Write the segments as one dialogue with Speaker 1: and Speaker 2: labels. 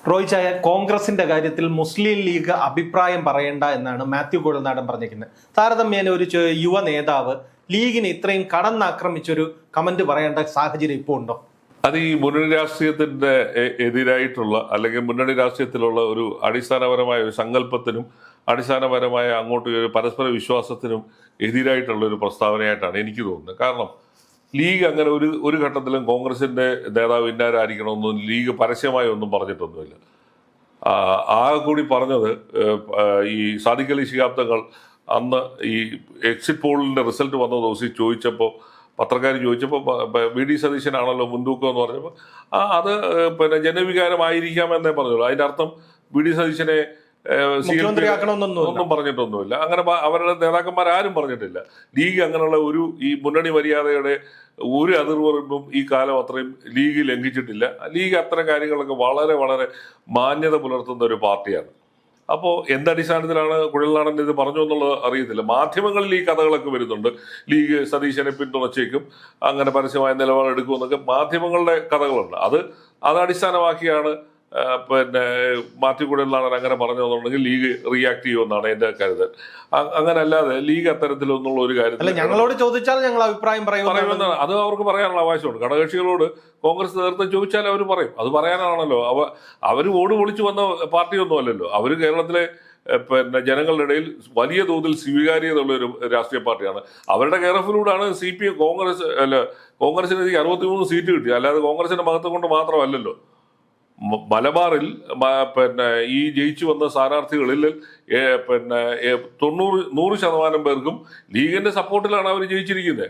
Speaker 1: റോയ് ചായ, കോൺഗ്രസിന്റെ കാര്യത്തിൽ മുസ്ലിം ലീഗ് അഭിപ്രായം പറയേണ്ട എന്നാണ് മാത്യു കുഴൽനാടൻ പറഞ്ഞിരിക്കുന്നത്. താരതമ്യേന ഒരു യുവ നേതാവ് ലീഗിനെ ഇത്രയും കടന്നാക്രമിച്ചൊരു കമന്റ് പറയേണ്ട സാഹചര്യം ഇപ്പോൾ ഉണ്ടോ?
Speaker 2: അത് ഈ മുന്നണി രാഷ്ട്രീയത്തിന്റെ എതിരായിട്ടുള്ള അല്ലെങ്കിൽ മുന്നണി രാഷ്ട്രീയത്തിലുള്ള ഒരു അടിസ്ഥാനപരമായ ഒരു സങ്കല്പത്തിനും അടിസ്ഥാനപരമായ അങ്ങോട്ട് ഒരു പരസ്പര വിശ്വാസത്തിനും എതിരായിട്ടുള്ള ഒരു പ്രസ്താവനയായിട്ടാണ് എനിക്ക് തോന്നുന്നത്. കാരണം ലീഗ് അങ്ങനെ ഒരു ഘട്ടത്തിലും കോൺഗ്രസിന്റെ നേതാവ് ഇന്നാരായിരിക്കണമെന്നും ലീഗ് പരസ്യമായി ഒന്നും പറഞ്ഞിട്ടൊന്നുമില്ല. ആകെ കൂടി പറഞ്ഞത് ഈ സാദിഖ് അലി ശിഹാബ് തങ്ങൾ അന്ന് ഈ എക്സിറ്റ് പോളിന്റെ റിസൾട്ട് വന്ന ദിവസം ചോദിച്ചപ്പോൾ, പത്രക്കാർ ചോദിച്ചപ്പോൾ വി ഡി സതീശനാണല്ലോ മുൻതൂക്കം എന്ന് പറഞ്ഞപ്പോൾ അത് പിന്നെ ജനവികാരമായിരിക്കാമെന്നേ പറഞ്ഞുള്ളൂ. അതിന്റെ അർത്ഥം വി ഡി സതീശനെ ഒന്നും പറഞ്ഞിട്ടൊന്നുമില്ല. അങ്ങനെ അവരുടെ നേതാക്കന്മാർ ആരും പറഞ്ഞിട്ടില്ല. ലീഗ് അങ്ങനെയുള്ള ഈ മുന്നണി മര്യാദയുടെ ഒരു അതിർവറിമ്പും ഈ കാലം അത്രയും ലീഗ് ലംഘിച്ചിട്ടില്ല. ലീഗ് അത്തരം കാര്യങ്ങളൊക്കെ വളരെ വളരെ മാന്യത പുലർത്തുന്ന ഒരു പാർട്ടിയാണ്. അപ്പോൾ എന്തടിസ്ഥാനത്തിലാണ് കുഴൽനാടൻ ഇത് പറഞ്ഞു എന്നുള്ളത് അറിയത്തില്ല. മാധ്യമങ്ങളിൽ ഈ കഥകളൊക്കെ വരുന്നുണ്ട്. ലീഗ് സതീശനെ പിന്തുണച്ചേക്കും, അങ്ങനെ പരസ്യമായ നിലപാടെടുക്കുമെന്നൊക്കെ മാധ്യമങ്ങളുടെ കഥകളുണ്ട്. അത് അടിസ്ഥാനമാക്കിയാണ് പിന്നെ മാത്യു കുഴൽനാടൻ അങ്ങനെ പറഞ്ഞതെന്നുണ്ടെങ്കിൽ ലീഗ് റിയാക്ട് ചെയ്യുമെന്നാണ് എന്റെ കരുതൽ. അങ്ങനെ അല്ലാതെ ലീഗ് അത്തരത്തിലൊന്നുള്ള ഒരു കാര്യത്തിൽ
Speaker 1: ഞങ്ങളോട് ചോദിച്ചാൽ ഞങ്ങൾ അഭിപ്രായം
Speaker 2: പറയുമെന്നാണ്. അത് അവർക്ക് പറയാനുള്ള അവകാശമുണ്ട്. ഘടകകക്ഷികളോട് കോൺഗ്രസ് നേതൃത്വം ചോദിച്ചാൽ അവർ പറയും. അത് പറയാനാണല്ലോ അവർ ഓട് പൊളിച്ചു വന്ന പാർട്ടിയൊന്നും അല്ലല്ലോ. അവർ കേരളത്തിലെ പിന്നെ ജനങ്ങളുടെ ഇടയിൽ വലിയ തോതിൽ സ്വീകാര്യതയുള്ള ഒരു രാഷ്ട്രീയ പാർട്ടിയാണ്. അവരുടെ കെയർഫിലൂടെയാണ് CPM കോൺഗ്രസിന് 63 സീറ്റ് കിട്ടി. അല്ലാതെ കോൺഗ്രസിന്റെ മഹത്വം കൊണ്ട് മാത്രമല്ലല്ലോ. മലബാറിൽ പിന്നെ ഈ ജയിച്ചു വന്ന സ്ഥാനാർത്ഥികളിൽ പിന്നെ 100% പേർക്കും ലീഗിന്റെ സപ്പോർട്ടിലാണ് അവർ ജയിച്ചിരിക്കുന്നത്.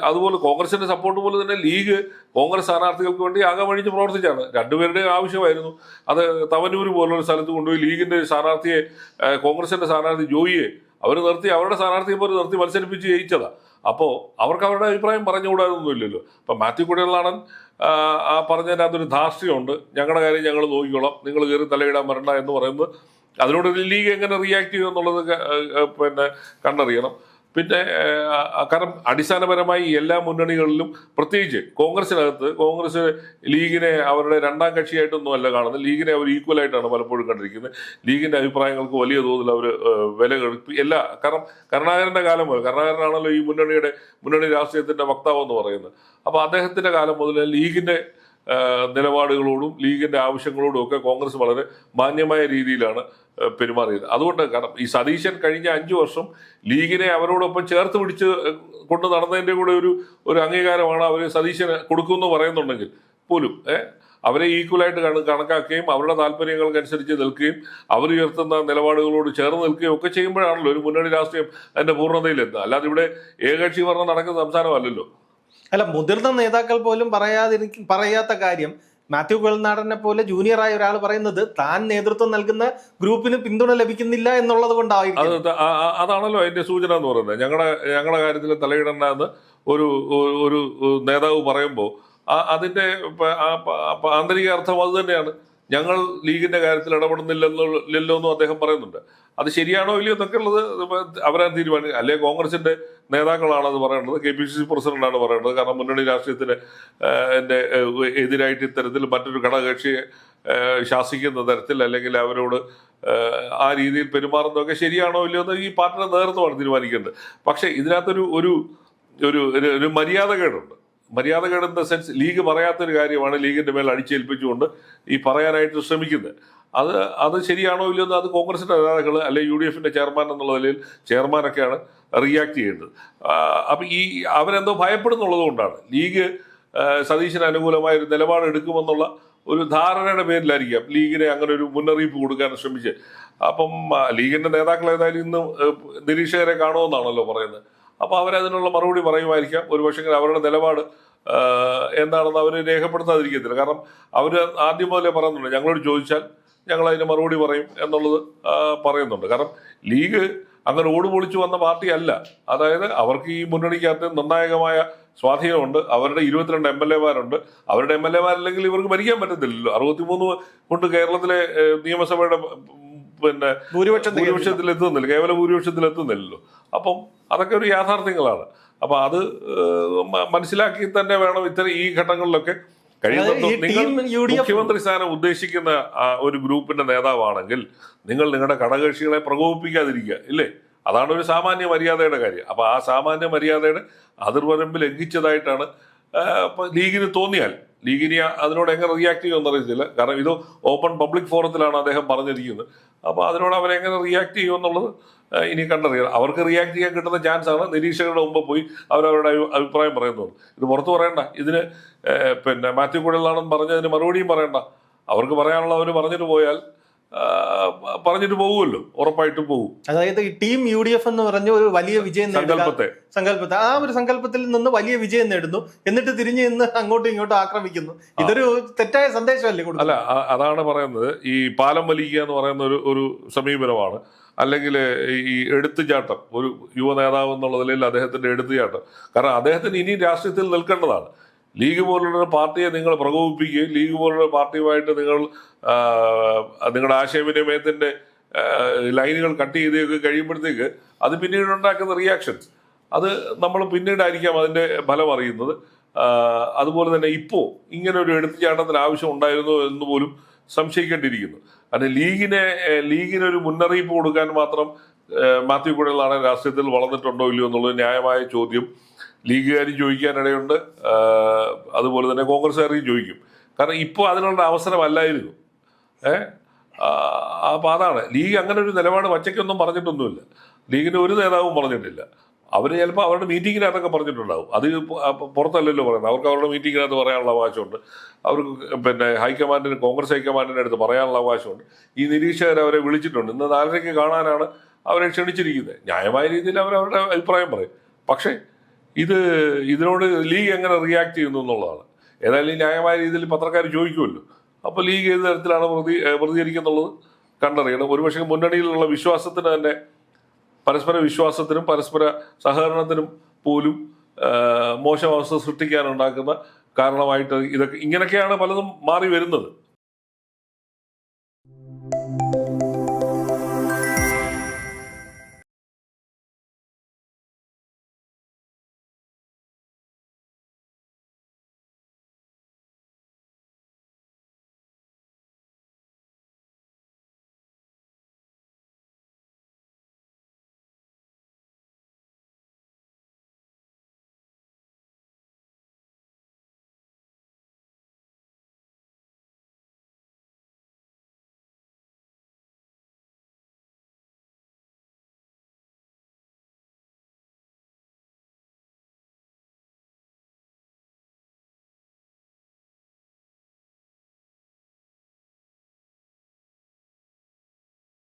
Speaker 2: അതുപോലെ കോൺഗ്രസിന്റെ സപ്പോർട്ട് പോലെ തന്നെ ലീഗ് കോൺഗ്രസ് സ്ഥാനാർത്ഥികൾക്ക് വേണ്ടി ആകമഴിഞ്ഞ് പ്രവർത്തിച്ചാണ്. രണ്ടുപേരുടെ ആവശ്യമായിരുന്നു. അത് തവനൂർ പോലുള്ള സ്ഥലത്ത് കൊണ്ടുപോയി ലീഗിന്റെ സ്ഥാനാർത്ഥിയെ, കോൺഗ്രസിന്റെ സ്ഥാനാർത്ഥി ജോയിയെ അവർ നിർത്തി, അവരുടെ സ്ഥാനാർത്ഥിയെ പോലെ നിർത്തി മത്സരിപ്പിച്ച് ജയിച്ചതാ. അപ്പോൾ അവർക്ക് അവരുടെ അഭിപ്രായം പറഞ്ഞുകൂടാതൊന്നുമില്ലല്ലോ. ഇപ്പം മാത്യു കുഴൽനാടൻ പറഞ്ഞതിനകത്തൊരു ധാർഷ്ട്യമുണ്ട്. ഞങ്ങളുടെ കാര്യം ഞങ്ങൾ നോക്കിക്കോളാം, നിങ്ങൾ കയറി തലയിടാൻ വരണ്ട എന്ന് പറയുന്നത്. അതിനോട് ലീഗ് എങ്ങനെ റിയാക്ട് ചെയ്യും എന്നുള്ളത് പിന്നെ കണ്ടറിയണം. പിന്നെ കാരണം അടിസ്ഥാനപരമായി എല്ലാ മുന്നണികളിലും, പ്രത്യേകിച്ച് കോൺഗ്രസിനകത്ത്, കോൺഗ്രസ് ലീഗിനെ അവരുടെ രണ്ടാം കക്ഷിയായിട്ടൊന്നും അല്ല കാണുന്നത്. ലീഗിനെ അവർ ഈക്വലായിട്ടാണ് പലപ്പോഴും കണ്ടിരിക്കുന്നത്. ലീഗിന്റെ അഭിപ്രായങ്ങൾക്ക് വലിയ തോതിൽ അവർ വില കൽപ്പി കാരണം കരുണാകരന്റെ കാലം മുതൽ, കരുണാകരനാണല്ലോ ഈ മുന്നണി രാഷ്ട്രീയത്തിന്റെ വക്താവ് എന്ന് പറയുന്നത്. അപ്പോൾ അദ്ദേഹത്തിന്റെ കാലം മുതൽ ലീഗിന്റെ നിലപാടുകളോടും ലീഗിന്റെ ആവശ്യങ്ങളോടും ഒക്കെ കോൺഗ്രസ് വളരെ മാന്യമായ രീതിയിലാണ് പെരുമാറിയത്. അതുകൊണ്ട് കാരണം ഈ സതീശൻ കഴിഞ്ഞ 5 വർഷം ലീഗിനെ അവരോടൊപ്പം ചേർത്ത് പിടിച്ച് കൊണ്ട് നടന്നതിന്റെ കൂടെ ഒരു അംഗീകാരമാണ് അവർ സതീശന് കൊടുക്കുമെന്ന് പറയുന്നുണ്ടെങ്കിൽ പോലും അവരെ ഈക്വലായിട്ട് കണക്കാക്കുകയും അവരുടെ താല്പര്യങ്ങൾക്കനുസരിച്ച് നിൽക്കുകയും അവർ ഉയർത്തുന്ന നിലപാടുകളോട് ചേർന്ന് നിൽക്കുകയും ഒക്കെ ചെയ്യുമ്പോഴാണല്ലോ ഒരു മുന്നണി രാഷ്ട്രീയം അതിന്റെ പൂർണ്ണതയിലെത്തുക. അല്ലാതെ ഇവിടെ ഏകകക്ഷി ഭരണം നടക്കുന്ന സംസ്ഥാനമല്ലല്ലോ.
Speaker 1: അല്ല, മുതിർന്ന നേതാക്കൾ പോലും പറയാത്ത കാര്യം മാത്യു കുഴൽനാടനെ പോലെ ജൂനിയറായ ഒരാൾ പറയുന്നത് താൻ നേതൃത്വം നൽകുന്ന ഗ്രൂപ്പിന് പിന്തുണ ലഭിക്കുന്നില്ല എന്നുള്ളത് കൊണ്ടായിരിക്കും.
Speaker 2: അതാണല്ലോ അതിന്റെ സൂചന എന്ന് പറയുന്നത്. ഞങ്ങളുടെ കാര്യത്തിൽ തലയിടണ്ടെന്ന് ഒരു നേതാവ് പറയുമ്പോൾ അതിന്റെ ആന്തരിക അർത്ഥം അത് തന്നെയാണ്. ഞങ്ങൾ ലീഗിന്റെ കാര്യത്തിൽ ഇടപെടുന്നില്ലല്ലോ എന്നും അദ്ദേഹം പറയുന്നുണ്ട്. അത് ശരിയാണോ ഇല്ലയോ എന്നൊക്കെ ഉള്ളത് അവരാണ് തീരുമാനിക്കുക. അല്ലെങ്കിൽ കോൺഗ്രസിന്റെ നേതാക്കളാണ് അത് പറയേണ്ടത്, KPCC പ്രസിഡന്റാണ് പറയേണ്ടത്. കാരണം മുന്നണി രാഷ്ട്രീയത്തിന് എതിരായിട്ട് ഇത്തരത്തിൽ മറ്റൊരു ഘടകകക്ഷിയെ ശാസിക്കുന്ന തരത്തിൽ അല്ലെങ്കിൽ അവരോട് ആ രീതിയിൽ പെരുമാറുന്നതൊക്കെ ശരിയാണോ ഇല്ലയോ എന്ന് ഈ പാർട്ടിയുടെ നേതൃത്വമാണ് തീരുമാനിക്കേണ്ടത്. പക്ഷേ ഇതിനകത്തൊരു ഒരു മര്യാദകേടുണ്ട്. മര്യാദകേട് ഇൻ ദ സെൻസ് ലീഗ് പറയാത്തൊരു കാര്യമാണ് ലീഗിന്റെ മേൽ അടിച്ചേൽപ്പിച്ചുകൊണ്ട് ഈ പറയാനായിട്ട് ശ്രമിക്കുന്നത്. അത് ശരിയാണോ ഇല്ലയോ എന്ന് അത് കോൺഗ്രസിന്റെ നേതാക്കൾ അല്ലെങ്കിൽ UDFന്റെ ചെയർമാൻ എന്നുള്ള നിലയിൽ ചെയർമാനൊക്കെയാണ് റിയാക്ട് ചെയ്യേണ്ടത്. അപ്പൊ അവരെന്തോ ഭയപ്പെടുന്നുള്ളത് കൊണ്ടാണ് ലീഗ് സതീശന് അനുകൂലമായ ഒരു നിലപാട് എടുക്കുമെന്നുള്ള ഒരു ധാരണയുടെ പേരിലായിരിക്കാം ലീഗിനെ അങ്ങനെ ഒരു മുന്നറിയിപ്പ് കൊടുക്കാൻ ശ്രമിച്ച്. അപ്പം ലീഗിന്റെ നേതാക്കൾ ഏതായാലും ഇന്ന് നിരീക്ഷകരെ കാണുമെന്നാണല്ലോ പറയുന്നത്. അപ്പൊ അവരതിനുള്ള മറുപടി പറയുമായിരിക്കാം. ഒരുപക്ഷെ അവരുടെ നിലപാട് എന്താണെന്ന് അവർ രേഖപ്പെടുത്താതിരിക്കത്തില്ല. കാരണം അവർ ആദ്യം മുതലേ പറയുന്നുണ്ട്, ഞങ്ങളോട് ചോദിച്ചാൽ ഞങ്ങൾ അതിന് മറുപടി പറയും എന്നുള്ളത് പറയുന്നുണ്ട്. കാരണം ലീഗ് അങ്ങനെ ഓടുപൊളിച്ചു വന്ന പാർട്ടി അല്ല. അതായത് അവർക്ക് ഈ മുന്നണിക്കകത്ത് നിർണായകമായ സ്വാധീനമുണ്ട്. അവരുടെ 22 MLA-മാരുണ്ട്. അവരുടെ MLA-മാരില്ലെങ്കിൽ ഇവർക്ക് ഭരിക്കാൻ പറ്റത്തില്ലല്ലോ. 63 കൊണ്ട് കേരളത്തിലെ നിയമസഭയുടെ പിന്നെ ഭൂരിപക്ഷത്തിൽ എത്തുന്നില്ല, കേവല ഭൂരിപക്ഷത്തിൽ എത്തുന്നില്ലല്ലോ. അപ്പം അതൊക്കെ ഒരു യാഥാർത്ഥ്യങ്ങളാണ്. അപ്പൊ അത് മനസ്സിലാക്കി തന്നെ വേണം ഈ ഘട്ടങ്ങളിലൊക്കെ കഴിയുന്നുണ്ടോ?
Speaker 1: ഈ
Speaker 2: നിങ്ങൾ
Speaker 1: ടീം UDF
Speaker 2: മുഖ്യമന്ത്രി സ്ഥാനം ഉദ്ദേശിക്കുന്ന ഒരു ഗ്രൂപ്പിന്റെ നേതാവാണെങ്കിൽ നിങ്ങൾ നിങ്ങളുടെ ഘടകകക്ഷികളെ പ്രകോപിപ്പിക്കാതിരിക്കുക, ഇല്ലേ? അതാണ് ഒരു സാമാന്യ മര്യാദയുടെ കാര്യം. അപ്പൊ ആ സാമാന്യ മര്യാദയുടെ അതിർവരമ്പ് ലംഘിച്ചതായിട്ടാണ് ലീഗിന് തോന്നിയാൽ, ലീഗിന് അതിനോട് എങ്ങനെ റിയാക്ട് ചെയ്യുമെന്ന് അറിയത്തില്ല. കാരണം ഇത് ഓപ്പൺ പബ്ലിക് ഫോറത്തിലാണ് അദ്ദേഹം പറഞ്ഞിരിക്കുന്നത്. അപ്പൊ അതിനോട് അവരെങ്ങനെ റിയാക്ട് ചെയ്യുമെന്നുള്ളത് ഇനി കണ്ടറിയാം. അവർക്ക് റിയാക്ട് ചെയ്യാൻ കിട്ടുന്ന ചാൻസ് ആണ് നിരീക്ഷകരുടെ മുമ്പ് പോയി അവരവരുടെ അഭിപ്രായം പറയുന്നത്. ഇത് പുറത്തു പറയണ്ട. ഇതിന് മാത്യു കുഴലാണെന്ന് പറഞ്ഞതിന് മറുപടിയും പറയണ്ട. അവർക്ക് പറയാനുള്ള അവർ പറഞ്ഞിട്ട് പോയാൽ പറഞ്ഞിട്ട് പോകുമല്ലോ, ഉറപ്പായിട്ടും പോകും.
Speaker 1: അതായത് ഈ ടീം UDF എന്ന് പറഞ്ഞ ഒരു വലിയ വിജയം സങ്കല്പത്തെ ആ ഒരു സങ്കല്പത്തിൽ നിന്ന് വലിയ വിജയം നേടുന്നു, എന്നിട്ട് തിരിഞ്ഞു നിന്ന് അങ്ങോട്ടും ഇങ്ങോട്ടും ആക്രമിക്കുന്നു. ഇതൊരു തെറ്റായ സന്ദേശമല്ലേ?
Speaker 2: അല്ല, അതാണ് പറയുന്നത്. ഈ പാലം വലിക്കുക എന്ന് പറയുന്ന ഒരു സമീപനമാണ്. അല്ലെങ്കിൽ ഈ എടുത്തുചാട്ടം, ഒരു യുവ നേതാവ് എന്നുള്ള നിലയിൽ അദ്ദേഹത്തിന്റെ എടുത്തുചാട്ടം. കാരണം അദ്ദേഹത്തിന് ഇനി രാഷ്ട്രീയത്തിൽ നിൽക്കേണ്ടതാണ്. ലീഗ് പോലുള്ള പാർട്ടിയെ നിങ്ങൾ പ്രകോപിപ്പിക്കുകയും ലീഗ് പോലുള്ള പാർട്ടിയുമായിട്ട് നിങ്ങളുടെ ആശയവിനിമയത്തിന്റെ ലൈനുകൾ കട്ട് ചെയ്തൊക്കെ കഴിയുമ്പോഴത്തേക്ക് അത് പിന്നീട് ഉണ്ടാക്കുന്ന റിയാക്ഷൻസ്, അത് നമ്മൾ പിന്നീടായിരിക്കാം അതിന്റെ ഫലം അറിയുന്നത്. അതുപോലെ തന്നെ ഇപ്പോൾ ഇങ്ങനെ ഒരു എടുത്തുചാട്ടത്തിന് ആവശ്യം ഉണ്ടായിരുന്നു എന്ന് പോലും സംശയിക്കേണ്ടിയിരിക്കുന്നു. കാരണം ലീഗിനൊരു മുന്നറിയിപ്പ് കൊടുക്കാൻ മാത്രം മാത്യു കുഴൽനാടൻ രാഷ്ട്രീയത്തിൽ വളർന്നിട്ടുണ്ടോ ഇല്ലയോ എന്നുള്ളത് ന്യായമായ ചോദ്യം ലീഗുകാരും ചോദിക്കാനിടയുണ്ട്. അതുപോലെ തന്നെ കോൺഗ്രസ്സുകാരും ചോദിക്കും. കാരണം ഇപ്പോൾ അതിനുള്ള അവസരമല്ലായിരുന്നു. അപ്പോൾ അതാണ് ലീഗ് അങ്ങനെ ഒരു നിലപാട് വച്ചയ്ക്കൊന്നും പറഞ്ഞിട്ടൊന്നുമില്ല. ലീഗിന്റെ ഒരു നേതാവും പറഞ്ഞിട്ടില്ല. അവർ ചിലപ്പോൾ അവരുടെ മീറ്റിങ്ങിനകത്തൊക്കെ പറഞ്ഞിട്ടുണ്ടാവും. അത് പുറത്തല്ലല്ലോ പറയുന്നത്. അവർക്ക് അവരുടെ മീറ്റിങ്ങിനകത്ത് പറയാനുള്ള അവകാശമുണ്ട്. അവർക്ക് ഹൈക്കമാൻഡിന്, കോൺഗ്രസ് ഹൈക്കമാൻഡിൻ്റെ അടുത്ത് പറയാനുള്ള അവകാശമുണ്ട്. ഈ നിരീക്ഷകർ അവരെ വിളിച്ചിട്ടുണ്ട്. ഇന്ന് 4:30 കാണാനാണ് അവരെ ക്ഷണിച്ചിരിക്കുന്നത്. ന്യായമായ രീതിയിൽ അവരവരുടെ അഭിപ്രായം പറയും. പക്ഷേ ഇതിനോട് ലീഗ് എങ്ങനെ റിയാക്ട് ചെയ്യുന്നു എന്നുള്ളതാണ്. ഏതായാലും ന്യായമായ രീതിയിൽ പത്രക്കാർ ചോദിക്കുമല്ലോ. അപ്പോൾ ലീഗ് ഏത് തരത്തിലാണ് പ്രതികരിക്കുന്നുള്ളത് കണ്ടറിയണം. ഒരുപക്ഷെ മുന്നണിയിലുള്ള വിശ്വാസത്തിന് തന്നെ, പരസ്പര വിശ്വാസത്തിനും പരസ്പര സഹകരണത്തിനും പോലും മോശം അവസ്ഥ സൃഷ്ടിക്കാനുണ്ടാക്കുന്ന കാരണമായിട്ട് ഇങ്ങനെയൊക്കെയാണ് പലതും മാറി വരുന്നത്.